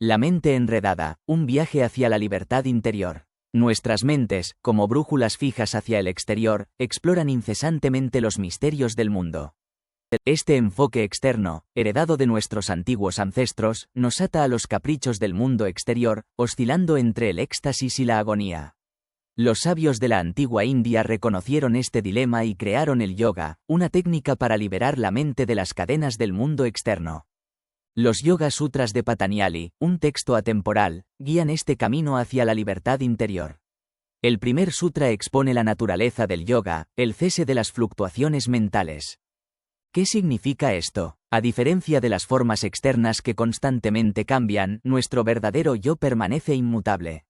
La mente enredada, un viaje hacia la libertad interior. Nuestras mentes, como brújulas fijas hacia el exterior, exploran incesantemente los misterios del mundo. Este enfoque externo, heredado de nuestros antiguos ancestros, nos ata a los caprichos del mundo exterior, oscilando entre el éxtasis y la agonía. Los sabios de la antigua India reconocieron este dilema y crearon el yoga, una técnica para liberar la mente de las cadenas del mundo externo. Los Yoga Sutras de Patanjali, un texto atemporal, guían este camino hacia la libertad interior. El primer sutra expone la naturaleza del yoga, el cese de las fluctuaciones mentales. ¿Qué significa esto? A diferencia de las formas externas que constantemente cambian, nuestro verdadero yo permanece inmutable.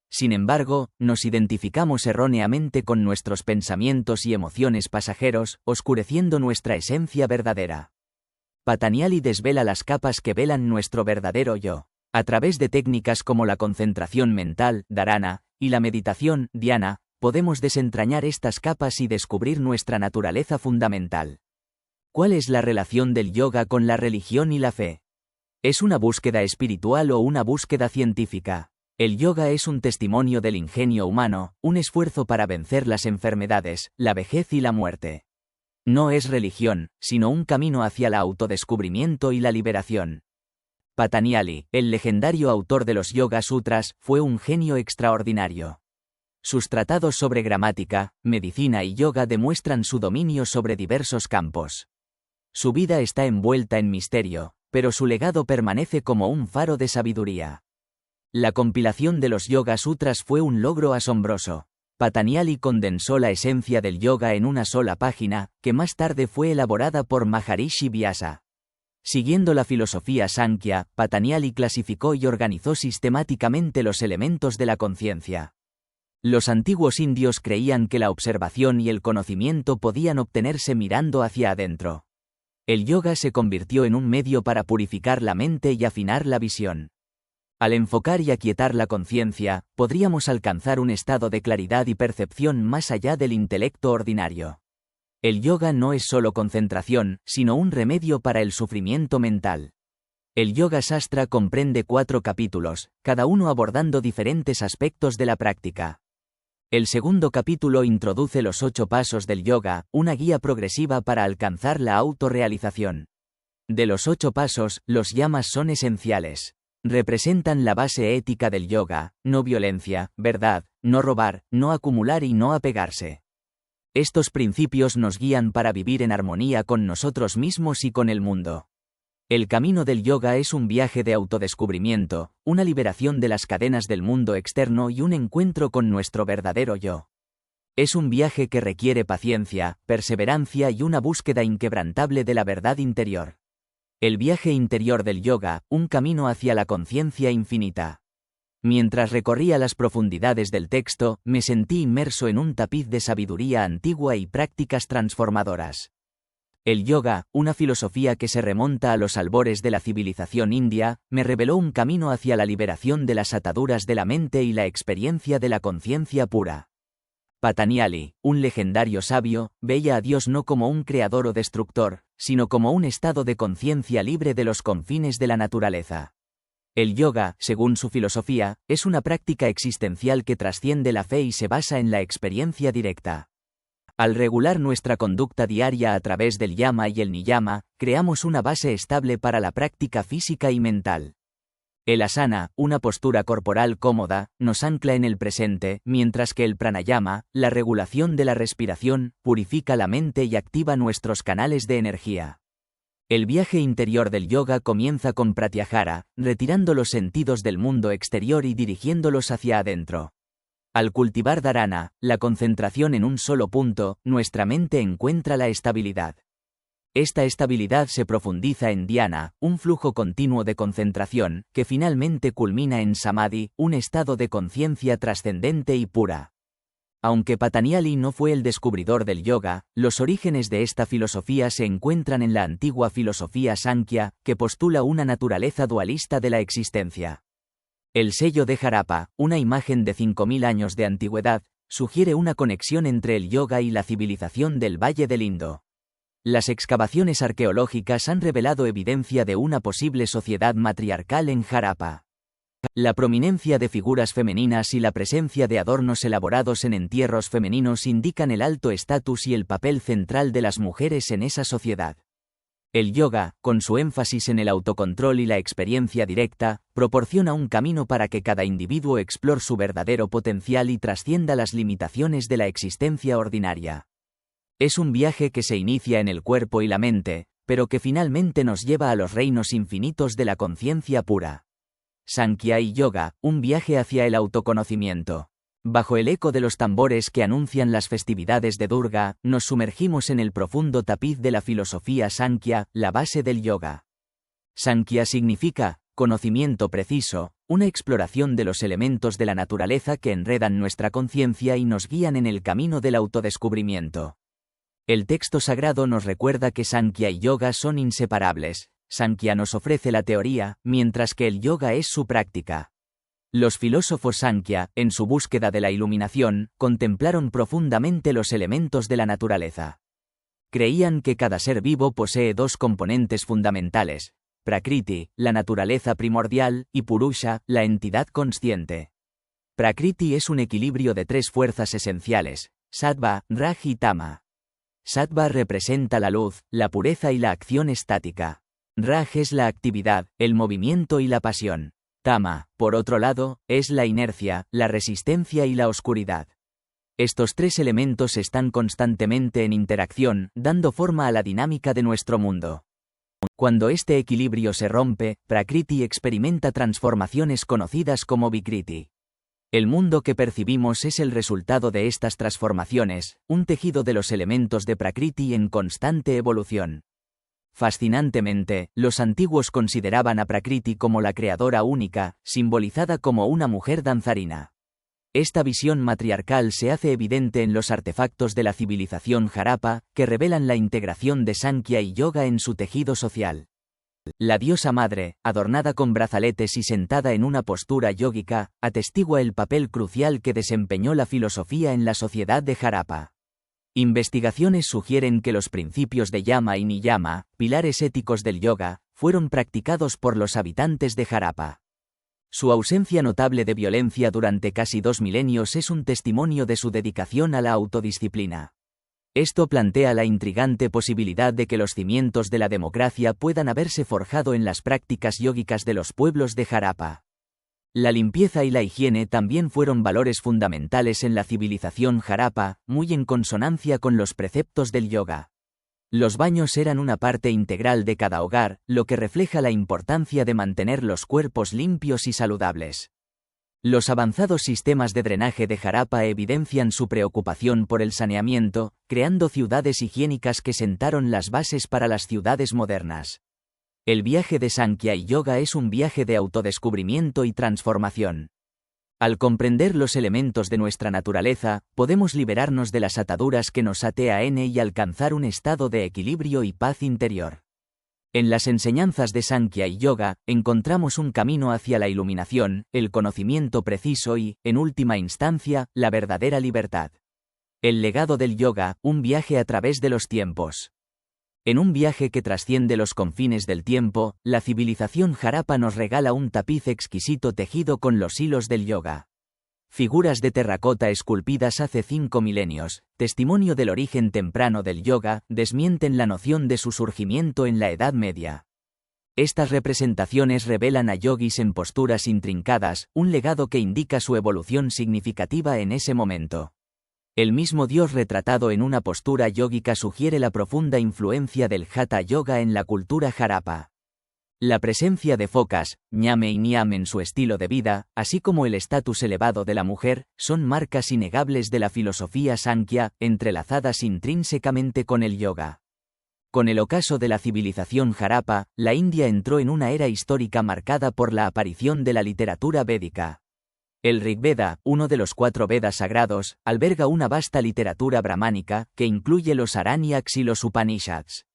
Sin embargo, nos identificamos erróneamente con nuestros pensamientos y emociones pasajeros, oscureciendo nuestra esencia verdadera. Patanjali desvela las capas que velan nuestro verdadero yo. A través de técnicas como la concentración mental, dharana, y la meditación, dhyana, podemos desentrañar estas capas y descubrir nuestra naturaleza fundamental. ¿Cuál es la relación del yoga con la religión y la fe? ¿Es una búsqueda espiritual o una búsqueda científica? El yoga es un testimonio del ingenio humano, un esfuerzo para vencer las enfermedades, la vejez y la muerte. No es religión, sino un camino hacia el autodescubrimiento y la liberación. Patanjali, el legendario autor de los Yoga Sutras, fue un genio extraordinario. Sus tratados sobre gramática, medicina y yoga demuestran su dominio sobre diversos campos. Su vida está envuelta en misterio, pero su legado permanece como un faro de sabiduría. La compilación de los Yoga Sutras fue un logro asombroso. Patanjali condensó la esencia del yoga en una sola página, que más tarde fue elaborada por Maharishi Vyasa. Siguiendo la filosofía Sankhya, Patanjali clasificó y organizó sistemáticamente los elementos de la conciencia. Los antiguos indios creían que la observación y el conocimiento podían obtenerse mirando hacia adentro. El yoga se convirtió en un medio para purificar la mente y afinar la visión. Al enfocar y aquietar la conciencia, podríamos alcanzar un estado de claridad y percepción más allá del intelecto ordinario. El yoga no es solo concentración, sino un remedio para el sufrimiento mental. El Yoga Sastra comprende 4 capítulos, cada uno abordando diferentes aspectos de la práctica. El segundo capítulo introduce los 8 pasos del yoga, una guía progresiva para alcanzar la autorrealización. De los 8 pasos, los yamas son esenciales. Representan la base ética del yoga: no violencia, verdad, no robar, no acumular y no apegarse. Estos principios nos guían para vivir en armonía con nosotros mismos y con el mundo. El camino del yoga es un viaje de autodescubrimiento, una liberación de las cadenas del mundo externo y un encuentro con nuestro verdadero yo. Es un viaje que requiere paciencia, perseverancia y una búsqueda inquebrantable de la verdad interior. El viaje interior del yoga, un camino hacia la conciencia infinita. Mientras recorría las profundidades del texto, me sentí inmerso en un tapiz de sabiduría antigua y prácticas transformadoras. El yoga, una filosofía que se remonta a los albores de la civilización india, me reveló un camino hacia la liberación de las ataduras de la mente y la experiencia de la conciencia pura. Patanjali, un legendario sabio, veía a Dios no como un creador o destructor, sino como un estado de conciencia libre de los confines de la naturaleza. El yoga, según su filosofía, es una práctica existencial que trasciende la fe y se basa en la experiencia directa. Al regular nuestra conducta diaria a través del yama y el niyama, creamos una base estable para la práctica física y mental. El asana, una postura corporal cómoda, nos ancla en el presente, mientras que el pranayama, la regulación de la respiración, purifica la mente y activa nuestros canales de energía. El viaje interior del yoga comienza con pratyahara, retirando los sentidos del mundo exterior y dirigiéndolos hacia adentro. Al cultivar dharana, la concentración en un solo punto, nuestra mente encuentra la estabilidad. Esta estabilidad se profundiza en dhyana, un flujo continuo de concentración, que finalmente culmina en samadhi, un estado de conciencia trascendente y pura. Aunque Patanjali no fue el descubridor del yoga, los orígenes de esta filosofía se encuentran en la antigua filosofía Sankhya, que postula una naturaleza dualista de la existencia. El sello de Harappa, una imagen de 5000 años de antigüedad, sugiere una conexión entre el yoga y la civilización del Valle del Indo. Las excavaciones arqueológicas han revelado evidencia de una posible sociedad matriarcal en Harappa. La prominencia de figuras femeninas y la presencia de adornos elaborados en entierros femeninos indican el alto estatus y el papel central de las mujeres en esa sociedad. El yoga, con su énfasis en el autocontrol y la experiencia directa, proporciona un camino para que cada individuo explore su verdadero potencial y trascienda las limitaciones de la existencia ordinaria. Es un viaje que se inicia en el cuerpo y la mente, pero que finalmente nos lleva a los reinos infinitos de la conciencia pura. Sankhya y Yoga, un viaje hacia el autoconocimiento. Bajo el eco de los tambores que anuncian las festividades de Durga, nos sumergimos en el profundo tapiz de la filosofía Sankhya, la base del yoga. Sankhya significa conocimiento preciso, una exploración de los elementos de la naturaleza que enredan nuestra conciencia y nos guían en el camino del autodescubrimiento. El texto sagrado nos recuerda que Sankhya y Yoga son inseparables. Sankhya nos ofrece la teoría, mientras que el yoga es su práctica. Los filósofos Sankhya, en su búsqueda de la iluminación, contemplaron profundamente los elementos de la naturaleza. Creían que cada ser vivo posee dos componentes fundamentales: Prakriti, la naturaleza primordial, y Purusha, la entidad consciente. Prakriti es un equilibrio de tres fuerzas esenciales: Sattva, Raj y Tama. Sattva representa la luz, la pureza y la acción estática. Raj es la actividad, el movimiento y la pasión. Tama, por otro lado, es la inercia, la resistencia y la oscuridad. Estos tres elementos están constantemente en interacción, dando forma a la dinámica de nuestro mundo. Cuando este equilibrio se rompe, Prakriti experimenta transformaciones conocidas como Vikriti. El mundo que percibimos es el resultado de estas transformaciones, un tejido de los elementos de Prakriti en constante evolución. Fascinantemente, los antiguos consideraban a Prakriti como la creadora única, simbolizada como una mujer danzarina. Esta visión matriarcal se hace evidente en los artefactos de la civilización Harappa, que revelan la integración de Sankhya y Yoga en su tejido social. La diosa madre, adornada con brazaletes y sentada en una postura yógica, atestigua el papel crucial que desempeñó la filosofía en la sociedad de Harappa. Investigaciones sugieren que los principios de Yama y Niyama, pilares éticos del yoga, fueron practicados por los habitantes de Harappa. Su ausencia notable de violencia durante casi 2 milenios es un testimonio de su dedicación a la autodisciplina. Esto plantea la intrigante posibilidad de que los cimientos de la democracia puedan haberse forjado en las prácticas yógicas de los pueblos de Harappa. La limpieza y la higiene también fueron valores fundamentales en la civilización Harappa, muy en consonancia con los preceptos del yoga. Los baños eran una parte integral de cada hogar, lo que refleja la importancia de mantener los cuerpos limpios y saludables. Los avanzados sistemas de drenaje de Harappa evidencian su preocupación por el saneamiento, creando ciudades higiénicas que sentaron las bases para las ciudades modernas. El viaje de Sankhya y Yoga es un viaje de autodescubrimiento y transformación. Al comprender los elementos de nuestra naturaleza, podemos liberarnos de las ataduras que nos atean y alcanzar un estado de equilibrio y paz interior. En las enseñanzas de Sankhya y Yoga, encontramos un camino hacia la iluminación, el conocimiento preciso y, en última instancia, la verdadera libertad. El legado del yoga, un viaje a través de los tiempos. En un viaje que trasciende los confines del tiempo, la civilización Harappa nos regala un tapiz exquisito tejido con los hilos del yoga. Figuras de terracota esculpidas hace 5 milenios, testimonio del origen temprano del yoga, desmienten la noción de su surgimiento en la Edad Media. Estas representaciones revelan a yogis en posturas intrincadas, un legado que indica su evolución significativa en ese momento. El mismo Dios retratado en una postura yógica sugiere la profunda influencia del Hatha Yoga en la cultura Harappa. La presencia de focas, ñame y niam en su estilo de vida, así como el estatus elevado de la mujer, son marcas innegables de la filosofía Sankhya, entrelazadas intrínsecamente con el yoga. Con el ocaso de la civilización Harappa, la India entró en una era histórica marcada por la aparición de la literatura védica. El Rigveda, uno de los 4 Vedas sagrados, alberga una vasta literatura brahmánica, que incluye los Aranyaks y los Upanishads.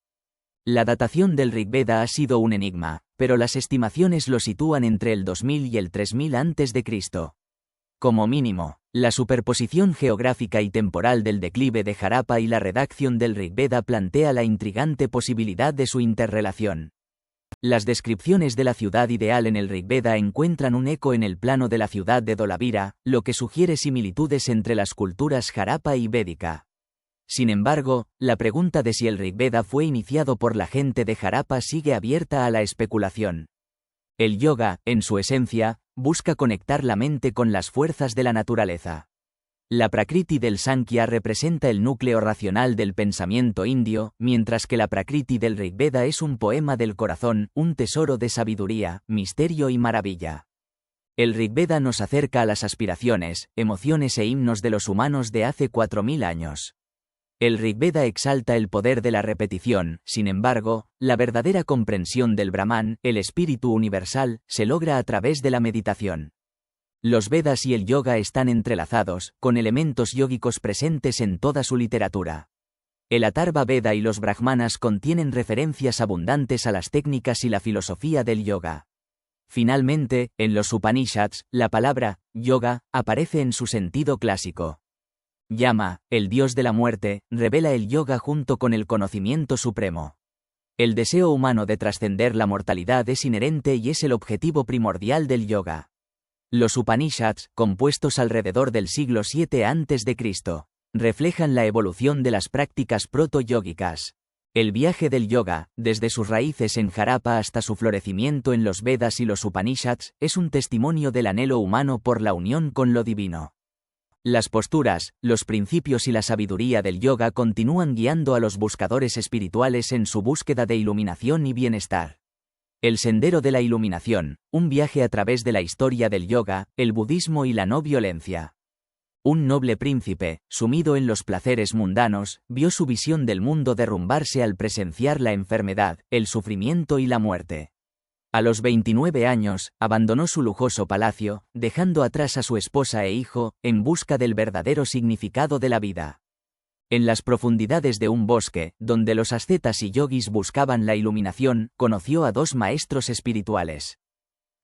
La datación del Rigveda ha sido un enigma, pero las estimaciones lo sitúan entre el 2000 y el 3000 a.C. Como mínimo, la superposición geográfica y temporal del declive de Harappa y la redacción del Rigveda plantea la intrigante posibilidad de su interrelación. Las descripciones de la ciudad ideal en el Rigveda encuentran un eco en el plano de la ciudad de Dholavira, lo que sugiere similitudes entre las culturas Harappa y Védica. Sin embargo, la pregunta de si el Rigveda fue iniciado por la gente de Harappa sigue abierta a la especulación. El yoga, en su esencia, busca conectar la mente con las fuerzas de la naturaleza. La Prakriti del Sankhya representa el núcleo racional del pensamiento indio, mientras que la Prakriti del Rigveda es un poema del corazón, un tesoro de sabiduría, misterio y maravilla. El Rigveda nos acerca a las aspiraciones, emociones e himnos de los humanos de hace 4000 años. El Rigveda exalta el poder de la repetición, sin embargo, la verdadera comprensión del Brahman, el espíritu universal, se logra a través de la meditación. Los Vedas y el yoga están entrelazados, con elementos yógicos presentes en toda su literatura. El Atharva Veda y los Brahmanas contienen referencias abundantes a las técnicas y la filosofía del yoga. Finalmente, en los Upanishads, la palabra yoga aparece en su sentido clásico. Yama, el dios de la muerte, revela el yoga junto con el conocimiento supremo. El deseo humano de trascender la mortalidad es inherente y es el objetivo primordial del yoga. Los Upanishads, compuestos alrededor del siglo VII a.C., reflejan la evolución de las prácticas proto-yógicas. El viaje del yoga, desde sus raíces en Harappa hasta su florecimiento en los Vedas y los Upanishads, es un testimonio del anhelo humano por la unión con lo divino. Las posturas, los principios y la sabiduría del yoga continúan guiando a los buscadores espirituales en su búsqueda de iluminación y bienestar. El sendero de la iluminación, un viaje a través de la historia del yoga, el budismo y la no violencia. Un noble príncipe, sumido en los placeres mundanos, vio su visión del mundo derrumbarse al presenciar la enfermedad, el sufrimiento y la muerte. A los 29 años, abandonó su lujoso palacio, dejando atrás a su esposa e hijo, en busca del verdadero significado de la vida. En las profundidades de un bosque, donde los ascetas y yogis buscaban la iluminación, conoció a dos maestros espirituales.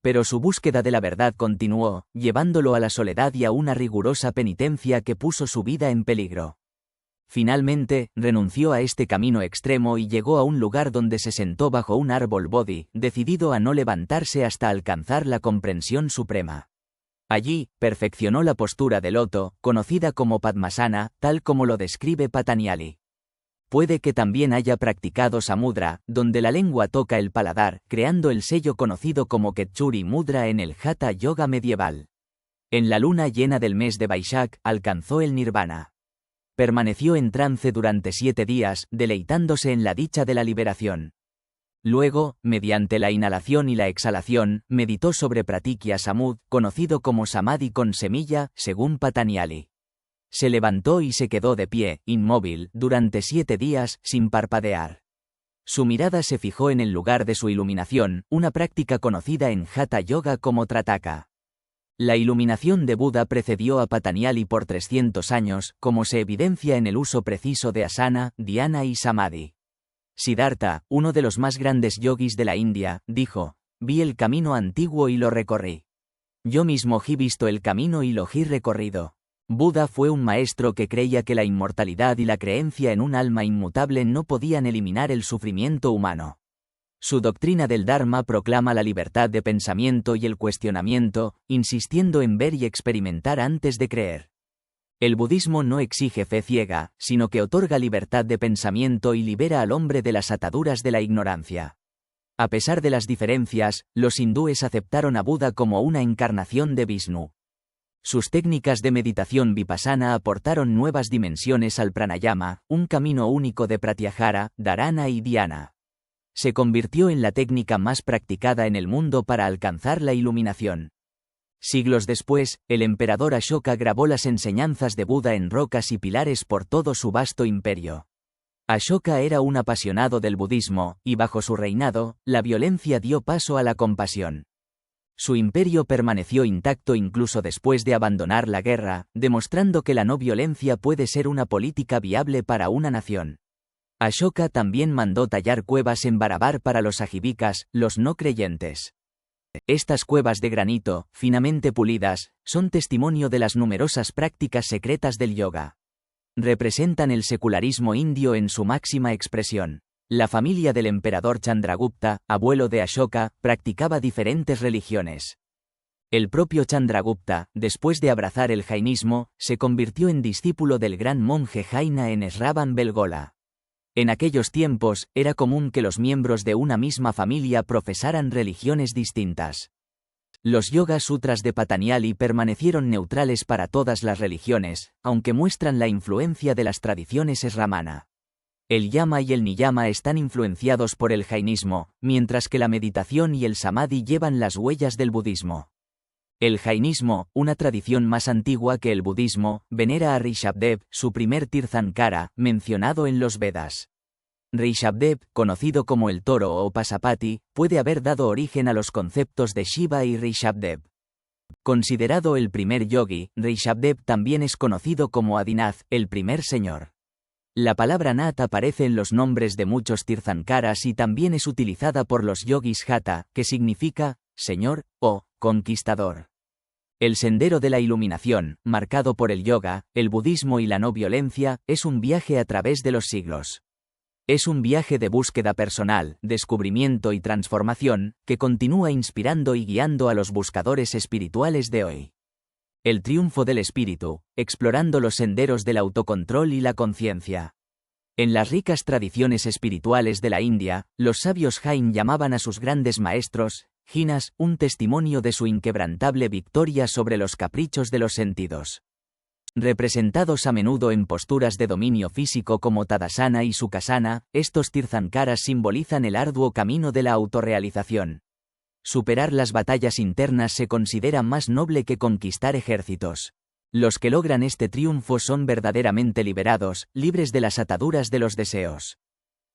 Pero su búsqueda de la verdad continuó, llevándolo a la soledad y a una rigurosa penitencia que puso su vida en peligro. Finalmente, renunció a este camino extremo y llegó a un lugar donde se sentó bajo un árbol bodhi, decidido a no levantarse hasta alcanzar la comprensión suprema. Allí, perfeccionó la postura de loto, conocida como Padmasana, tal como lo describe Patanjali. Puede que también haya practicado Samudra, donde la lengua toca el paladar, creando el sello conocido como Ketchuri Mudra en el Hatha Yoga medieval. En la luna llena del mes de Vaishak, alcanzó el Nirvana. Permaneció en trance durante 7 días, deleitándose en la dicha de la liberación. Luego, mediante la inhalación y la exhalación, meditó sobre Pratikya Samud, conocido como Samadhi con semilla, según Patanjali. Se levantó y se quedó de pie, inmóvil, durante 7 días, sin parpadear. Su mirada se fijó en el lugar de su iluminación, una práctica conocida en Hatha Yoga como Trataka. La iluminación de Buda precedió a Patanjali por 300 años, como se evidencia en el uso preciso de asana, dhyana y samadhi. Siddhartha, uno de los más grandes yogis de la India, dijo: «Vi el camino antiguo y lo recorrí. Yo mismo he visto el camino y lo he recorrido». Buda fue un maestro que creía que la inmortalidad y la creencia en un alma inmutable no podían eliminar el sufrimiento humano. Su doctrina del Dharma proclama la libertad de pensamiento y el cuestionamiento, insistiendo en ver y experimentar antes de creer. El budismo no exige fe ciega, sino que otorga libertad de pensamiento y libera al hombre de las ataduras de la ignorancia. A pesar de las diferencias, los hindúes aceptaron a Buda como una encarnación de Vishnu. Sus técnicas de meditación vipassana aportaron nuevas dimensiones al pranayama, un camino único de pratyahara, dharana y dhyana. Se convirtió en la técnica más practicada en el mundo para alcanzar la iluminación. Siglos después, el emperador Ashoka grabó las enseñanzas de Buda en rocas y pilares por todo su vasto imperio. Ashoka era un apasionado del budismo, y bajo su reinado, la violencia dio paso a la compasión. Su imperio permaneció intacto incluso después de abandonar la guerra, demostrando que la no violencia puede ser una política viable para una nación. Ashoka también mandó tallar cuevas en Barabar para los ajivikas, los no creyentes. Estas cuevas de granito, finamente pulidas, son testimonio de las numerosas prácticas secretas del yoga. Representan el secularismo indio en su máxima expresión. La familia del emperador Chandragupta, abuelo de Ashoka, practicaba diferentes religiones. El propio Chandragupta, después de abrazar el jainismo, se convirtió en discípulo del gran monje Jaina en Sravan Belgola. En aquellos tiempos, era común que los miembros de una misma familia profesaran religiones distintas. Los Yoga Sutras de Patanjali permanecieron neutrales para todas las religiones, aunque muestran la influencia de las tradiciones Sramana. El yama y el niyama están influenciados por el jainismo, mientras que la meditación y el samadhi llevan las huellas del budismo. El jainismo, una tradición más antigua que el budismo, venera a Rishabdev, su primer Tirthankara, mencionado en los Vedas. Rishabdev, conocido como el toro o Pasapati, puede haber dado origen a los conceptos de Shiva y Rishabdev. Considerado el primer yogi, Rishabdev también es conocido como Adinath, el primer señor. La palabra Nath aparece en los nombres de muchos Tirthankaras y también es utilizada por los yogis Hatha, que significa señor o conquistador. El sendero de la iluminación, marcado por el yoga, el budismo y la no violencia, es un viaje a través de los siglos. Es un viaje de búsqueda personal, descubrimiento y transformación, que continúa inspirando y guiando a los buscadores espirituales de hoy. El triunfo del espíritu, explorando los senderos del autocontrol y la conciencia. En las ricas tradiciones espirituales de la India, los sabios Jain llamaban a sus grandes maestros, jinas, un testimonio de su inquebrantable victoria sobre los caprichos de los sentidos. Representados a menudo en posturas de dominio físico como Tadasana y Sukhasana, estos Tirthankaras simbolizan el arduo camino de la autorrealización. Superar las batallas internas se considera más noble que conquistar ejércitos. Los que logran este triunfo son verdaderamente liberados, libres de las ataduras de los deseos.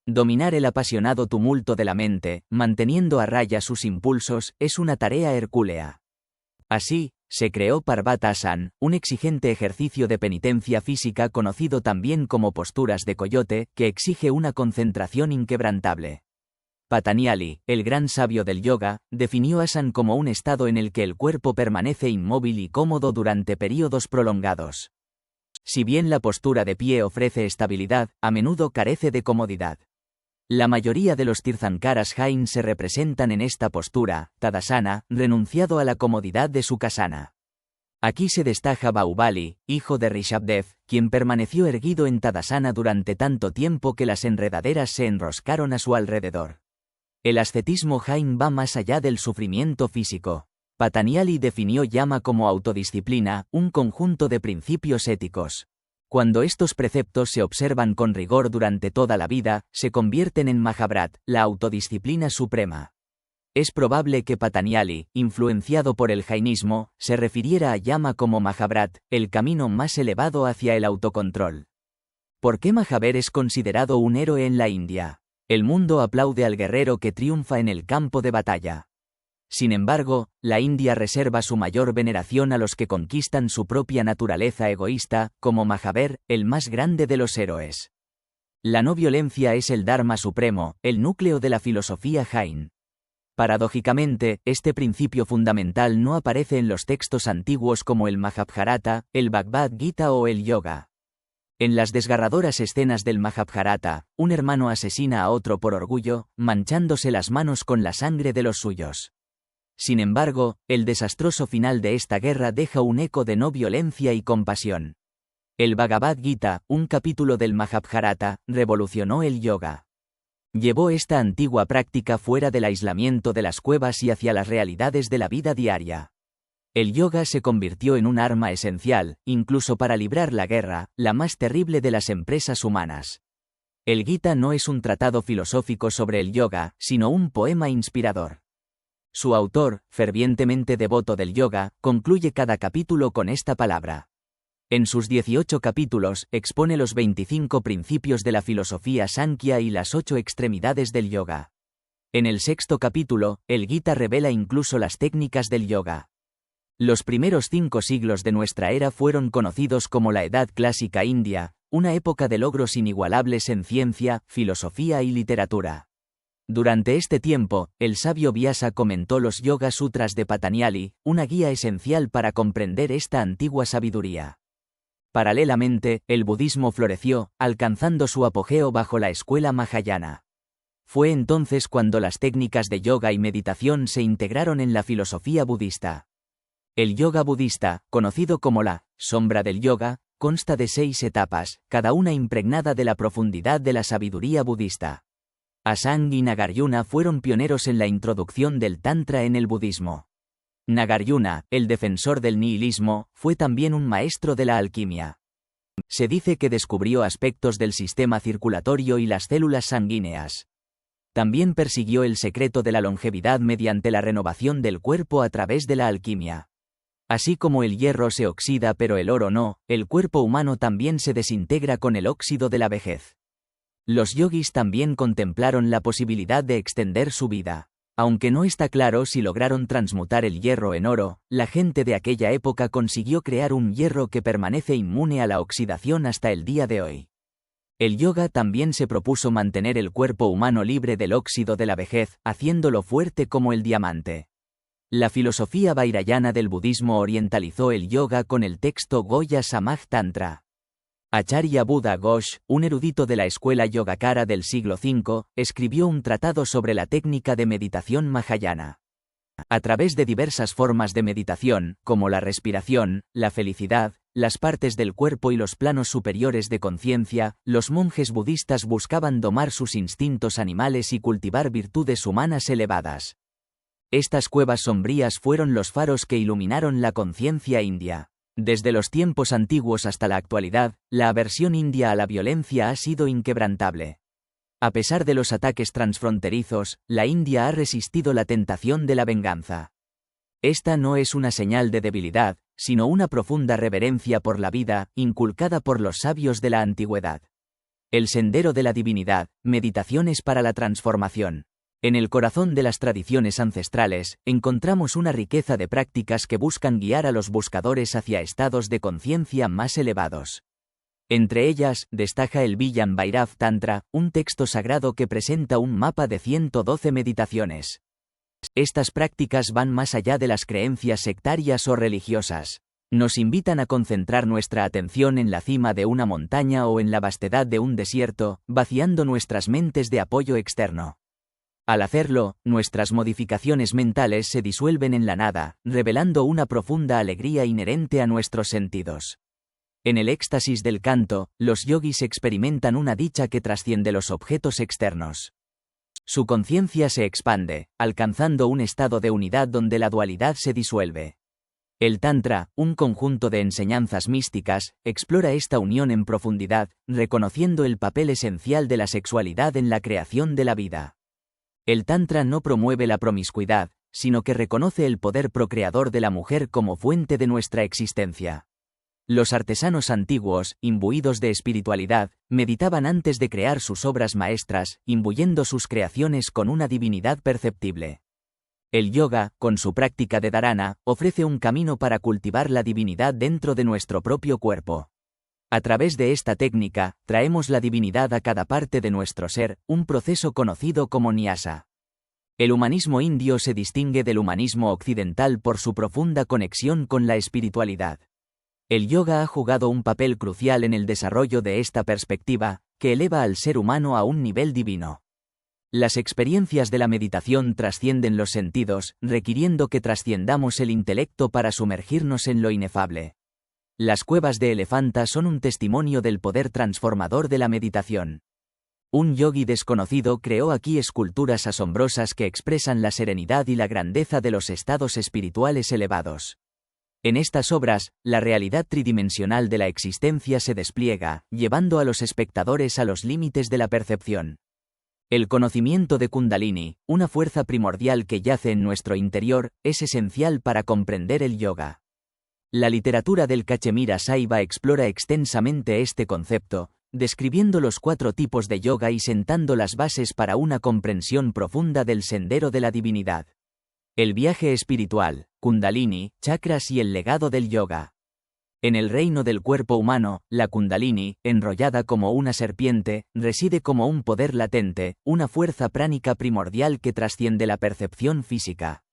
Dominar el apasionado tumulto de la mente, manteniendo a raya sus impulsos, es una tarea hercúlea. Así, se creó Parvatasan, un exigente ejercicio de penitencia física conocido también como posturas de coyote, que exige una concentración inquebrantable. Patanjali, el gran sabio del yoga, definió asan como un estado en el que el cuerpo permanece inmóvil y cómodo durante períodos prolongados. Si bien la postura de pie ofrece estabilidad, a menudo carece de comodidad. La mayoría de los Tirthankaras Jain se representan en esta postura, Tadasana, renunciado a la comodidad de Sukhasana. Aquí se destaca Bahubali, hijo de Rishabdev, quien permaneció erguido en Tadasana durante tanto tiempo que las enredaderas se enroscaron a su alrededor. El ascetismo Jain va más allá del sufrimiento físico. Patanjali definió yama como autodisciplina, un conjunto de principios éticos. Cuando estos preceptos se observan con rigor durante toda la vida, se convierten en Mahabharat, la autodisciplina suprema. Es probable que Patanjali, influenciado por el jainismo, se refiriera a yama como Mahabharat, el camino más elevado hacia el autocontrol. ¿Por qué Mahabharat es considerado un héroe en la India? El mundo aplaude al guerrero que triunfa en el campo de batalla. Sin embargo, la India reserva su mayor veneración a los que conquistan su propia naturaleza egoísta, como Mahabharat, el más grande de los héroes. La no violencia es el Dharma supremo, el núcleo de la filosofía Jain. Paradójicamente, este principio fundamental no aparece en los textos antiguos como el Mahabharata, el Bhagavad Gita o el Yoga. En las desgarradoras escenas del Mahabharata, un hermano asesina a otro por orgullo, manchándose las manos con la sangre de los suyos. Sin embargo, el desastroso final de esta guerra deja un eco de no violencia y compasión. El Bhagavad Gita, un capítulo del Mahabharata, revolucionó el yoga. Llevó esta antigua práctica fuera del aislamiento de las cuevas y hacia las realidades de la vida diaria. El yoga se convirtió en un arma esencial, incluso para librar la guerra, la más terrible de las empresas humanas. El Gita no es un tratado filosófico sobre el yoga, sino un poema inspirador. Su autor, fervientemente devoto del yoga, concluye cada capítulo con esta palabra. En sus 18 capítulos, expone los 25 principios de la filosofía Sankhya y las 8 extremidades del yoga. En el 6º capítulo, el Gita revela incluso las técnicas del yoga. Los primeros 5 siglos de nuestra era fueron conocidos como la Edad Clásica India, una época de logros inigualables en ciencia, filosofía y literatura. Durante este tiempo, el sabio Vyasa comentó los Yoga Sutras de Patanjali, una guía esencial para comprender esta antigua sabiduría. Paralelamente, el budismo floreció, alcanzando su apogeo bajo la escuela Mahayana. Fue entonces cuando las técnicas de yoga y meditación se integraron en la filosofía budista. El yoga budista, conocido como la sombra del yoga, consta de 6 etapas, cada una impregnada de la profundidad de la sabiduría budista. Asanga y Nagarjuna fueron pioneros en la introducción del Tantra en el budismo. Nagarjuna, el defensor del nihilismo, fue también un maestro de la alquimia. Se dice que descubrió aspectos del sistema circulatorio y las células sanguíneas. También persiguió el secreto de la longevidad mediante la renovación del cuerpo a través de la alquimia. Así como el hierro se oxida pero el oro no, el cuerpo humano también se desintegra con el óxido de la vejez. Los yogis también contemplaron la posibilidad de extender su vida. Aunque no está claro si lograron transmutar el hierro en oro, la gente de aquella época consiguió crear un hierro que permanece inmune a la oxidación hasta el día de hoy. El yoga también se propuso mantener el cuerpo humano libre del óxido de la vejez, haciéndolo fuerte como el diamante. La filosofía vairayana del budismo orientalizó el yoga con el texto Goya Samaj Tantra. Acharya Buddha Ghosh, un erudito de la escuela Yogacara del siglo V, escribió un tratado sobre la técnica de meditación mahayana. A través de diversas formas de meditación, como la respiración, la felicidad, las partes del cuerpo y los planos superiores de conciencia, los monjes budistas buscaban domar sus instintos animales y cultivar virtudes humanas elevadas. Estas cuevas sombrías fueron los faros que iluminaron la conciencia india. Desde los tiempos antiguos hasta la actualidad, la aversión india a la violencia ha sido inquebrantable. A pesar de los ataques transfronterizos, la India ha resistido la tentación de la venganza. Esta no es una señal de debilidad, sino una profunda reverencia por la vida, inculcada por los sabios de la antigüedad. El sendero de la divinidad, meditaciones para la transformación. En el corazón de las tradiciones ancestrales, encontramos una riqueza de prácticas que buscan guiar a los buscadores hacia estados de conciencia más elevados. Entre ellas, destaca el Villan Bhairav Tantra, un texto sagrado que presenta un mapa de 112 meditaciones. Estas prácticas van más allá de las creencias sectarias o religiosas. Nos invitan a concentrar nuestra atención en la cima de una montaña o en la vastedad de un desierto, vaciando nuestras mentes de apoyo externo. Al hacerlo, nuestras modificaciones mentales se disuelven en la nada, revelando una profunda alegría inherente a nuestros sentidos. En el éxtasis del canto, los yogis experimentan una dicha que trasciende los objetos externos. Su conciencia se expande, alcanzando un estado de unidad donde la dualidad se disuelve. El Tantra, un conjunto de enseñanzas místicas, explora esta unión en profundidad, reconociendo el papel esencial de la sexualidad en la creación de la vida. El Tantra no promueve la promiscuidad, sino que reconoce el poder procreador de la mujer como fuente de nuestra existencia. Los artesanos antiguos, imbuidos de espiritualidad, meditaban antes de crear sus obras maestras, imbuyendo sus creaciones con una divinidad perceptible. El yoga, con su práctica de dharana, ofrece un camino para cultivar la divinidad dentro de nuestro propio cuerpo. A través de esta técnica, traemos la divinidad a cada parte de nuestro ser, un proceso conocido como nyasa. El humanismo indio se distingue del humanismo occidental por su profunda conexión con la espiritualidad. El yoga ha jugado un papel crucial en el desarrollo de esta perspectiva, que eleva al ser humano a un nivel divino. Las experiencias de la meditación trascienden los sentidos, requiriendo que trasciendamos el intelecto para sumergirnos en lo inefable. Las cuevas de Elefanta son un testimonio del poder transformador de la meditación. Un yogi desconocido creó aquí esculturas asombrosas que expresan la serenidad y la grandeza de los estados espirituales elevados. En estas obras, la realidad tridimensional de la existencia se despliega, llevando a los espectadores a los límites de la percepción. El conocimiento de Kundalini, una fuerza primordial que yace en nuestro interior, es esencial para comprender el yoga. La literatura del Cachemira Saiva explora extensamente este concepto, describiendo los 4 tipos de yoga y sentando las bases para una comprensión profunda del sendero de la divinidad. El viaje espiritual, Kundalini, chakras y el legado del yoga. En el reino del cuerpo humano, la Kundalini, enrollada como una serpiente, reside como un poder latente, una fuerza pránica primordial que trasciende la percepción física.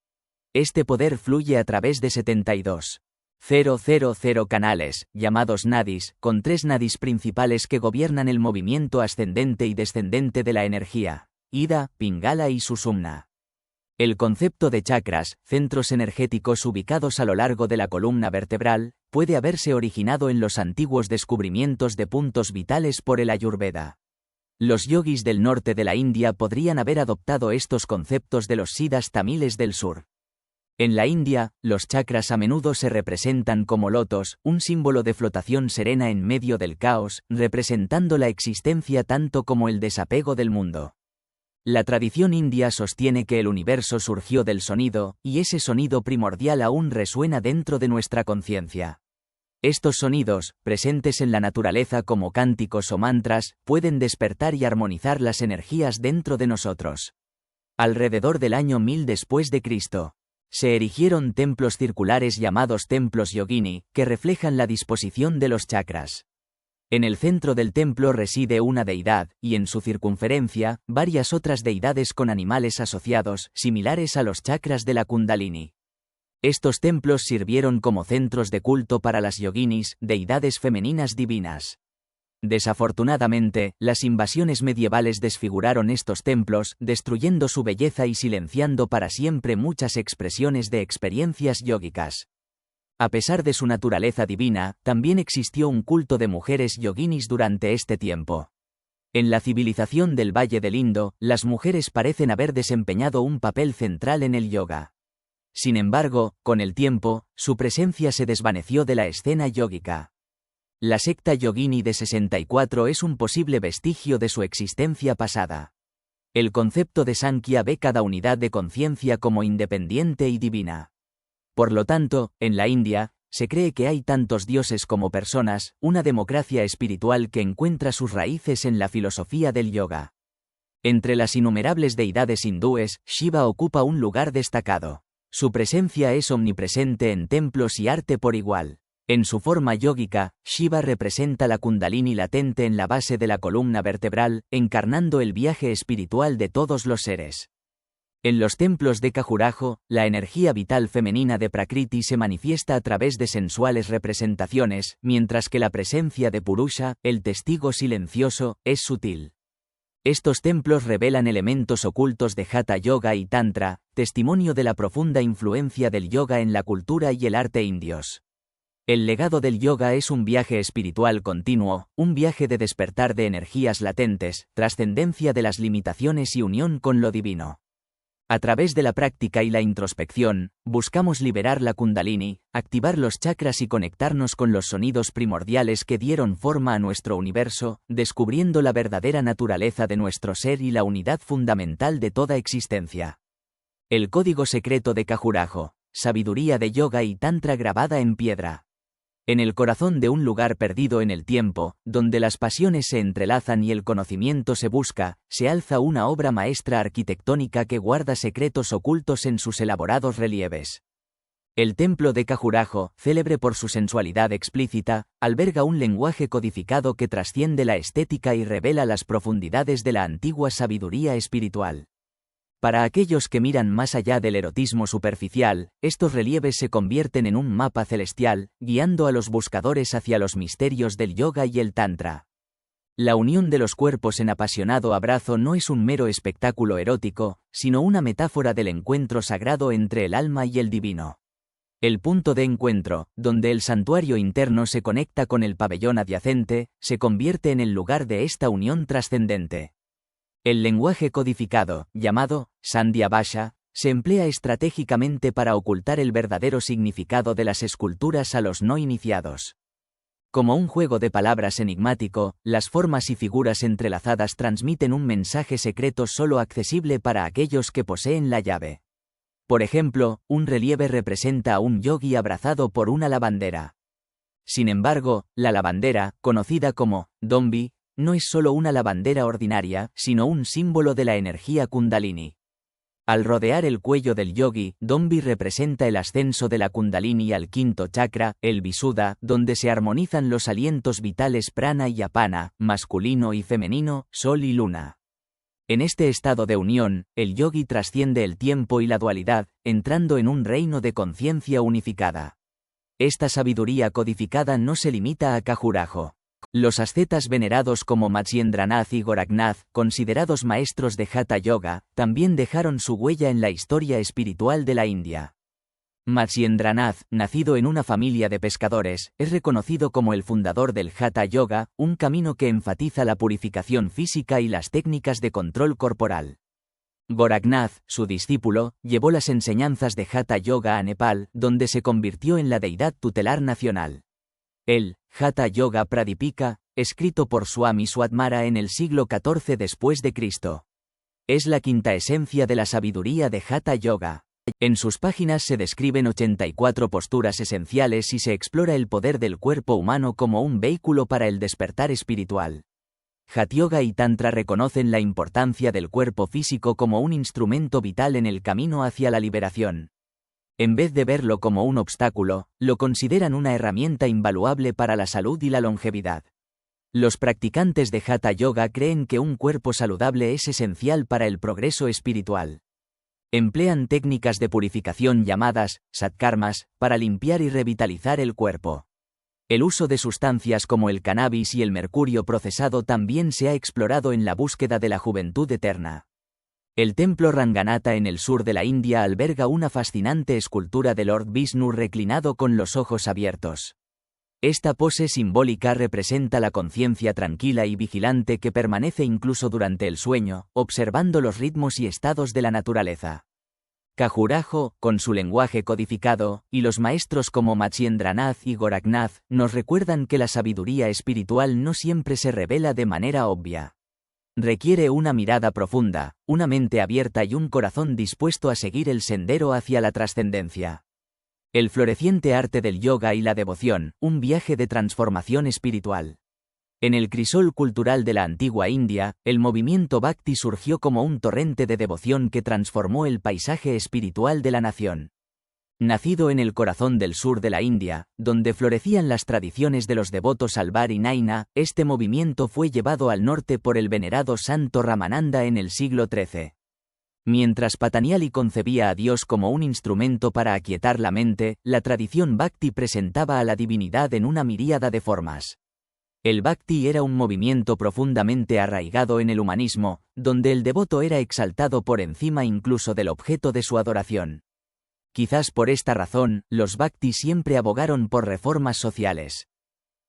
Este poder fluye a través de 72,000 canales, llamados nadis, con 3 nadis principales que gobiernan el movimiento ascendente y descendente de la energía. Ida, Pingala y Sushumna. El concepto de chakras, centros energéticos ubicados a lo largo de la columna vertebral, puede haberse originado en los antiguos descubrimientos de puntos vitales por el Ayurveda. Los yogis del norte de la India podrían haber adoptado estos conceptos de los siddhas tamiles del sur. En la India, los chakras a menudo se representan como lotos, un símbolo de flotación serena en medio del caos, representando la existencia tanto como el desapego del mundo. La tradición india sostiene que el universo surgió del sonido, y ese sonido primordial aún resuena dentro de nuestra conciencia. Estos sonidos, presentes en la naturaleza como cánticos o mantras, pueden despertar y armonizar las energías dentro de nosotros. Alrededor del año 1000 después de Cristo, se erigieron templos circulares llamados templos yogini, que reflejan la disposición de los chakras. En el centro del templo reside una deidad, y en su circunferencia, varias otras deidades con animales asociados, similares a los chakras de la Kundalini. Estos templos sirvieron como centros de culto para las yoginis, deidades femeninas divinas. Desafortunadamente, las invasiones medievales desfiguraron estos templos, destruyendo su belleza y silenciando para siempre muchas expresiones de experiencias yógicas. A pesar de su naturaleza divina, también existió un culto de mujeres yoginis durante este tiempo. En la civilización del Valle del Indo, las mujeres parecen haber desempeñado un papel central en el yoga. Sin embargo, con el tiempo, su presencia se desvaneció de la escena yógica. La secta yogini de 64 es un posible vestigio de su existencia pasada. El concepto de Sankhya ve cada unidad de conciencia como independiente y divina. Por lo tanto, en la India, se cree que hay tantos dioses como personas, una democracia espiritual que encuentra sus raíces en la filosofía del yoga. Entre las innumerables deidades hindúes, Shiva ocupa un lugar destacado. Su presencia es omnipresente en templos y arte por igual. En su forma yógica, Shiva representa la Kundalini latente en la base de la columna vertebral, encarnando el viaje espiritual de todos los seres. En los templos de Khajuraho, la energía vital femenina de Prakriti se manifiesta a través de sensuales representaciones, mientras que la presencia de Purusha, el testigo silencioso, es sutil. Estos templos revelan elementos ocultos de Hatha Yoga y Tantra, testimonio de la profunda influencia del yoga en la cultura y el arte indios. El legado del yoga es un viaje espiritual continuo, un viaje de despertar de energías latentes, trascendencia de las limitaciones y unión con lo divino. A través de la práctica y la introspección, buscamos liberar la Kundalini, activar los chakras y conectarnos con los sonidos primordiales que dieron forma a nuestro universo, descubriendo la verdadera naturaleza de nuestro ser y la unidad fundamental de toda existencia. El código secreto de Khajuraho, sabiduría de yoga y tantra grabada en piedra. En el corazón de un lugar perdido en el tiempo, donde las pasiones se entrelazan y el conocimiento se busca, se alza una obra maestra arquitectónica que guarda secretos ocultos en sus elaborados relieves. El templo de Khajuraho, célebre por su sensualidad explícita, alberga un lenguaje codificado que trasciende la estética y revela las profundidades de la antigua sabiduría espiritual. Para aquellos que miran más allá del erotismo superficial, estos relieves se convierten en un mapa celestial, guiando a los buscadores hacia los misterios del yoga y el tantra. La unión de los cuerpos en apasionado abrazo no es un mero espectáculo erótico, sino una metáfora del encuentro sagrado entre el alma y el divino. El punto de encuentro, donde el santuario interno se conecta con el pabellón adyacente, se convierte en el lugar de esta unión trascendente. El lenguaje codificado, llamado Sandhya Bhasha, se emplea estratégicamente para ocultar el verdadero significado de las esculturas a los no iniciados. Como un juego de palabras enigmático, las formas y figuras entrelazadas transmiten un mensaje secreto solo accesible para aquellos que poseen la llave. Por ejemplo, un relieve representa a un yogi abrazado por una lavandera. Sin embargo, la lavandera, conocida como Dombi, no es solo una lavandera ordinaria, sino un símbolo de la energía Kundalini. Al rodear el cuello del yogi, Dombi representa el ascenso de la Kundalini al quinto chakra, el Visuddha, donde se armonizan los alientos vitales prana y apana, masculino y femenino, sol y luna. En este estado de unión, el yogi trasciende el tiempo y la dualidad, entrando en un reino de conciencia unificada. Esta sabiduría codificada no se limita a Khajuraho. Los ascetas venerados como Matsyendranath y Goraknath, considerados maestros de Hatha Yoga, también dejaron su huella en la historia espiritual de la India. Matsyendranath, nacido en una familia de pescadores, es reconocido como el fundador del Hatha Yoga, un camino que enfatiza la purificación física y las técnicas de control corporal. Goraknath, su discípulo, llevó las enseñanzas de Hatha Yoga a Nepal, donde se convirtió en la deidad tutelar nacional. El Hatha Yoga Pradipika, escrito por Swami Swadmara en el siglo XIV después de Cristo, es la quinta esencia de la sabiduría de Hatha Yoga. En sus páginas se describen 84 posturas esenciales y se explora el poder del cuerpo humano como un vehículo para el despertar espiritual. Hatha Yoga y Tantra reconocen la importancia del cuerpo físico como un instrumento vital en el camino hacia la liberación. En vez de verlo como un obstáculo, lo consideran una herramienta invaluable para la salud y la longevidad. Los practicantes de Hatha Yoga creen que un cuerpo saludable es esencial para el progreso espiritual. Emplean técnicas de purificación llamadas satkarmas para limpiar y revitalizar el cuerpo. El uso de sustancias como el cannabis y el mercurio procesado también se ha explorado en la búsqueda de la juventud eterna. El templo Ranganatha en el sur de la India alberga una fascinante escultura de Lord Vishnu reclinado con los ojos abiertos. Esta pose simbólica representa la conciencia tranquila y vigilante que permanece incluso durante el sueño, observando los ritmos y estados de la naturaleza. Khajuraho, con su lenguaje codificado, y los maestros como Matsyendranath y Goraknath, nos recuerdan que la sabiduría espiritual no siempre se revela de manera obvia. Requiere una mirada profunda, una mente abierta y un corazón dispuesto a seguir el sendero hacia la trascendencia. El floreciente arte del yoga y la devoción, un viaje de transformación espiritual. En el crisol cultural de la antigua India, el movimiento Bhakti surgió como un torrente de devoción que transformó el paisaje espiritual de la nación. Nacido en el corazón del sur de la India, donde florecían las tradiciones de los devotos Alvar y Naina, este movimiento fue llevado al norte por el venerado santo Ramananda en el siglo XIII. Mientras Patanjali concebía a Dios como un instrumento para aquietar la mente, la tradición Bhakti presentaba a la divinidad en una miríada de formas. El Bhakti era un movimiento profundamente arraigado en el humanismo, donde el devoto era exaltado por encima incluso del objeto de su adoración. Quizás por esta razón, los Bhakti siempre abogaron por reformas sociales.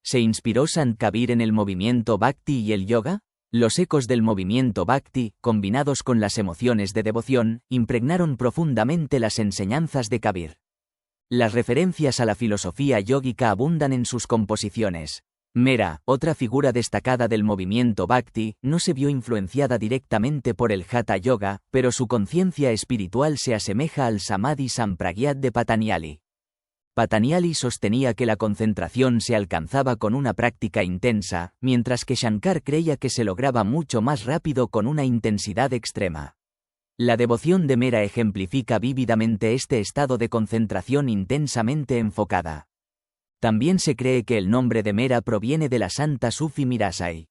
¿Se inspiró Sant Kabir en el movimiento Bhakti y el yoga? Los ecos del movimiento Bhakti, combinados con las emociones de devoción, impregnaron profundamente las enseñanzas de Kabir. Las referencias a la filosofía yógica abundan en sus composiciones. Mera, otra figura destacada del movimiento Bhakti, no se vio influenciada directamente por el Hatha Yoga, pero su conciencia espiritual se asemeja al Samadhi Sampragyat de Patanjali. Patanjali sostenía que la concentración se alcanzaba con una práctica intensa, mientras que Shankar creía que se lograba mucho más rápido con una intensidad extrema. La devoción de Mera ejemplifica vívidamente este estado de concentración intensamente enfocada. También se cree que el nombre de Mera proviene de la santa Sufi Mirasai.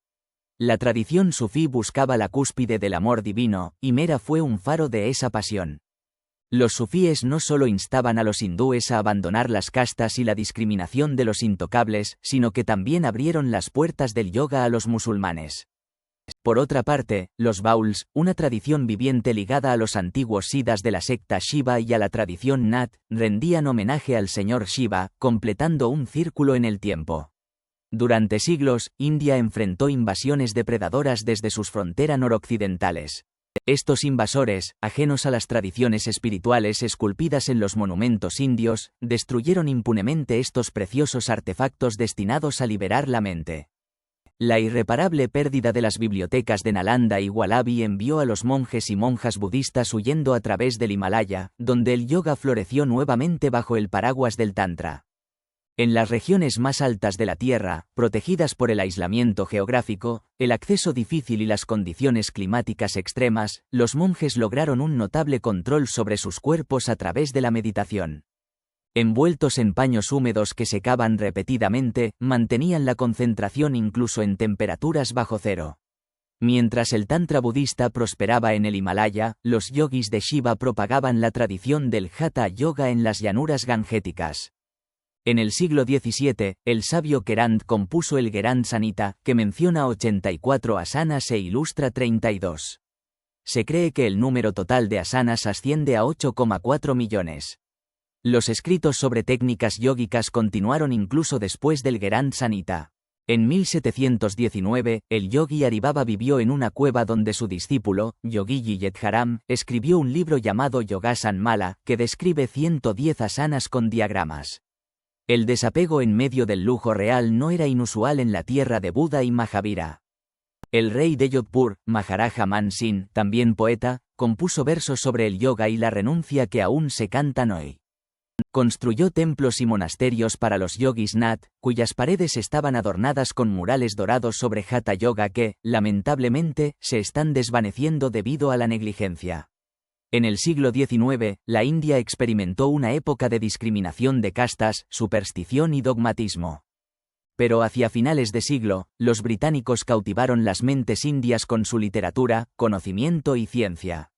La tradición sufí buscaba la cúspide del amor divino, y Mera fue un faro de esa pasión. Los sufíes no solo instaban a los hindúes a abandonar las castas y la discriminación de los intocables, sino que también abrieron las puertas del yoga a los musulmanes. Por otra parte, los Bauls, una tradición viviente ligada a los antiguos Siddhas de la secta Shiva y a la tradición Nat, rendían homenaje al señor Shiva, completando un círculo en el tiempo. Durante siglos, India enfrentó invasiones depredadoras desde sus fronteras noroccidentales. Estos invasores, ajenos a las tradiciones espirituales esculpidas en los monumentos indios, destruyeron impunemente estos preciosos artefactos destinados a liberar la mente. La irreparable pérdida de las bibliotecas de Nalanda y Wallabi envió a los monjes y monjas budistas huyendo a través del Himalaya, donde el yoga floreció nuevamente bajo el paraguas del Tantra. En las regiones más altas de la Tierra, protegidas por el aislamiento geográfico, el acceso difícil y las condiciones climáticas extremas, los monjes lograron un notable control sobre sus cuerpos a través de la meditación. Envueltos en paños húmedos que secaban repetidamente, mantenían la concentración incluso en temperaturas bajo cero. Mientras el Tantra budista prosperaba en el Himalaya, los yogis de Shiva propagaban la tradición del Hatha Yoga en las llanuras gangéticas. En el siglo XVII, el sabio Kerand compuso el Gherand Samhita, que menciona 84 asanas e ilustra 32. Se cree que el número total de asanas asciende a 8,4 millones. Los escritos sobre técnicas yógicas continuaron incluso después del Gherand Samhita. En 1719, el yogi Aribaba vivió en una cueva donde su discípulo, Yogi Yedharam, escribió un libro llamado Yogasan Mala, que describe 110 asanas con diagramas. El desapego en medio del lujo real no era inusual en la tierra de Buda y Mahavira. El rey de Jodhpur, Maharaja Man Singh, también poeta, compuso versos sobre el yoga y la renuncia que aún se cantan hoy. Construyó templos y monasterios para los yogis Nath, cuyas paredes estaban adornadas con murales dorados sobre Hatha Yoga que, lamentablemente, se están desvaneciendo debido a la negligencia. En el siglo XIX, la India experimentó una época de discriminación de castas, superstición y dogmatismo. Pero hacia finales de siglo, los británicos cautivaron las mentes indias con su literatura, conocimiento y ciencia.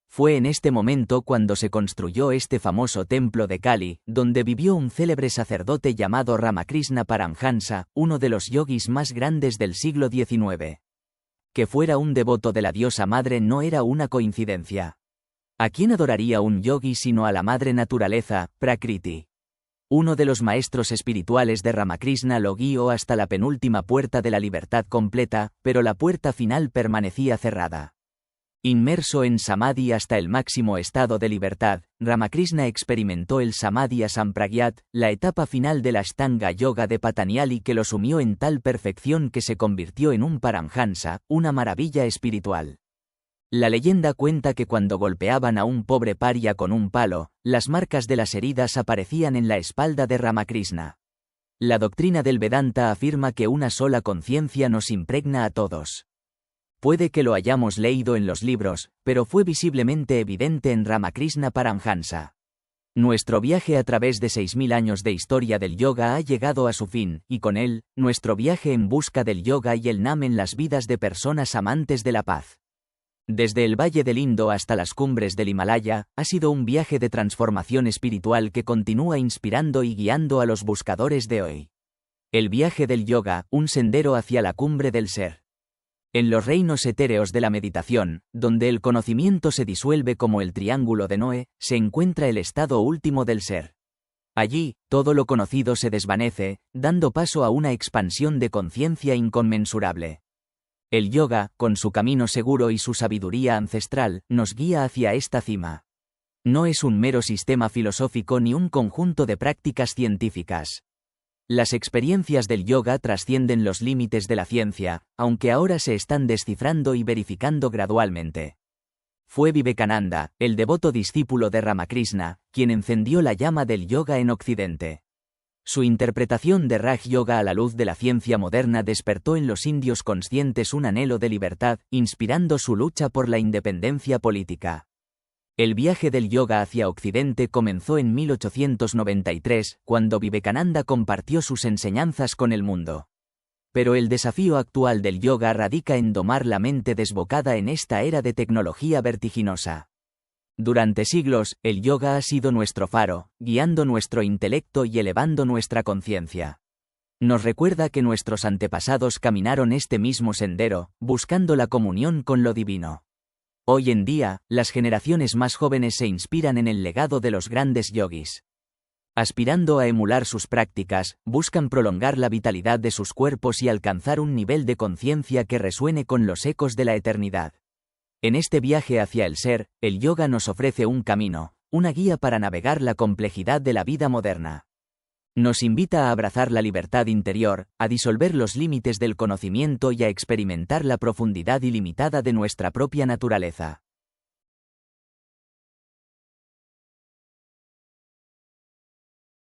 Fue en este momento cuando se construyó este famoso templo de Kali, donde vivió un célebre sacerdote llamado Ramakrishna Paramhansa, uno de los yogis más grandes del siglo XIX. Que fuera un devoto de la diosa madre no era una coincidencia. ¿A quién adoraría un yogi sino a la madre naturaleza, Prakriti? Uno de los maestros espirituales de Ramakrishna lo guió hasta la penúltima puerta de la libertad completa, pero la puerta final permanecía cerrada. Inmerso en samadhi hasta el máximo estado de libertad, Ramakrishna experimentó el samadhi asampragyat, la etapa final del Ashtanga Yoga de Patanjali que lo sumió en tal perfección que se convirtió en un Paramhansa, una maravilla espiritual. La leyenda cuenta que cuando golpeaban a un pobre paria con un palo, las marcas de las heridas aparecían en la espalda de Ramakrishna. La doctrina del Vedanta afirma que una sola conciencia nos impregna a todos. Puede que lo hayamos leído en los libros, pero fue visiblemente evidente en Ramakrishna Paramhansa. Nuestro viaje a través de 6000 años de historia del yoga ha llegado a su fin, y con él, nuestro viaje en busca del yoga y el Nam en las vidas de personas amantes de la paz. Desde el Valle del Indo hasta las cumbres del Himalaya, ha sido un viaje de transformación espiritual que continúa inspirando y guiando a los buscadores de hoy. El viaje del yoga, un sendero hacia la cumbre del ser. En los reinos etéreos de la meditación, donde el conocimiento se disuelve como el triángulo de Noé, se encuentra el estado último del ser. Allí, todo lo conocido se desvanece, dando paso a una expansión de conciencia inconmensurable. El yoga, con su camino seguro y su sabiduría ancestral, nos guía hacia esta cima. No es un mero sistema filosófico ni un conjunto de prácticas científicas. Las experiencias del yoga trascienden los límites de la ciencia, aunque ahora se están descifrando y verificando gradualmente. Fue Vivekananda, el devoto discípulo de Ramakrishna, quien encendió la llama del yoga en Occidente. Su interpretación de Raj Yoga a la luz de la ciencia moderna despertó en los indios conscientes un anhelo de libertad, inspirando su lucha por la independencia política. El viaje del yoga hacia Occidente comenzó en 1893, cuando Vivekananda compartió sus enseñanzas con el mundo. Pero el desafío actual del yoga radica en domar la mente desbocada en esta era de tecnología vertiginosa. Durante siglos, el yoga ha sido nuestro faro, guiando nuestro intelecto y elevando nuestra conciencia. Nos recuerda que nuestros antepasados caminaron este mismo sendero, buscando la comunión con lo divino. Hoy en día, las generaciones más jóvenes se inspiran en el legado de los grandes yogis. Aspirando a emular sus prácticas, buscan prolongar la vitalidad de sus cuerpos y alcanzar un nivel de conciencia que resuene con los ecos de la eternidad. En este viaje hacia el ser, el yoga nos ofrece un camino, una guía para navegar la complejidad de la vida moderna. Nos invita a abrazar la libertad interior, a disolver los límites del conocimiento y a experimentar la profundidad ilimitada de nuestra propia naturaleza.